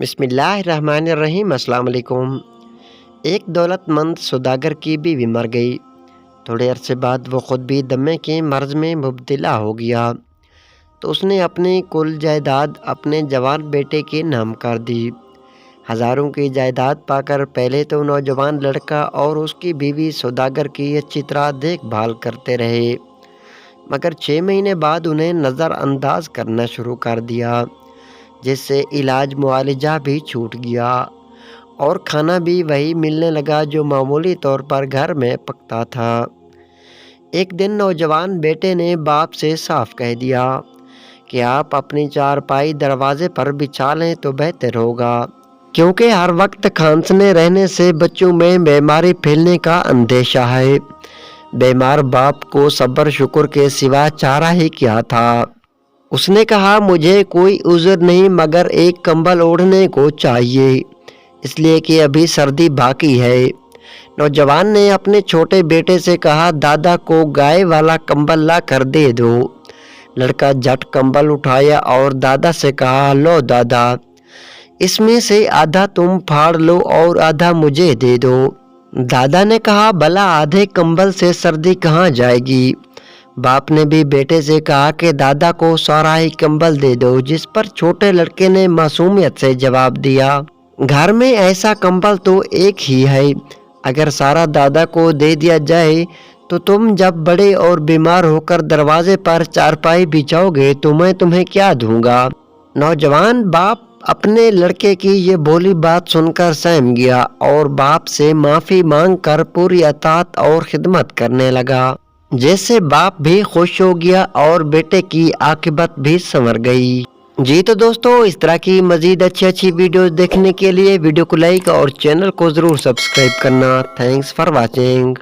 بسم اللہ الرحمن الرحیم۔ السلام علیکم۔ ایک دولت مند سوداگر کی بیوی مر گئی۔ تھوڑے عرصے بعد وہ خود بھی دمے کے مرض میں مبتلا ہو گیا تو اس نے اپنی کل جائیداد اپنے جوان بیٹے کے نام کر دی۔ ہزاروں کی جائیداد پا کر پہلے تو نوجوان لڑکا اور اس کی بیوی سوداگر کی اچھی طرح دیکھ بھال کرتے رہے، مگر 6 مہینے بعد انہیں نظر انداز کرنا شروع کر دیا، جس سے علاج معالجہ بھی چھوٹ گیا اور کھانا بھی وہی ملنے لگا جو معمولی طور پر گھر میں پکتا تھا۔ ایک دن نوجوان بیٹے نے باپ سے صاف کہہ دیا کہ آپ اپنی چارپائی دروازے پر بچھا لیں تو بہتر ہوگا، کیونکہ ہر وقت کھانسنے رہنے سے بچوں میں بیماری پھیلنے کا اندیشہ ہے۔ بیمار باپ کو صبر شکر کے سوا چارہ ہی کیا تھا۔ اس نے کہا، مجھے کوئی عذر نہیں مگر ایک کمبل اوڑھنے کو چاہیے، اس لیے کہ ابھی سردی باقی ہے۔ نوجوان نے اپنے چھوٹے بیٹے سے کہا، دادا کو گائے والا کمبل لا کر دے دو۔ لڑکا جھٹ کمبل اٹھایا اور دادا سے کہا، لو دادا، اس میں سے آدھا تم پھاڑ لو اور آدھا مجھے دے دو۔ دادا نے کہا، بھلا آدھے کمبل سے سردی کہاں جائے گی؟ باپ نے بھی بیٹے سے کہا کہ دادا کو سارا ہی کمبل دے دو، جس پر چھوٹے لڑکے نے معصومیت سے جواب دیا، گھر میں ایسا کمبل تو ایک ہی ہے، اگر سارا دادا کو دے دیا جائے تو تم جب بڑے اور بیمار ہو کر دروازے پر چارپائی بچھاؤ گے تو میں تمہیں کیا دوں گا؟ نوجوان باپ اپنے لڑکے کی یہ بولی بات سن کر سہم گیا اور باپ سے معافی مانگ کر پوری اطاعت اور خدمت کرنے لگا، جس سے باپ بھی خوش ہو گیا اور بیٹے کی عاقبت بھی سنور گئی۔ جی تو دوستو، اس طرح کی مزید اچھی ویڈیوز دیکھنے کے لیے ویڈیو کو لائک اور چینل کو ضرور سبسکرائب کرنا۔ Thanks for watching.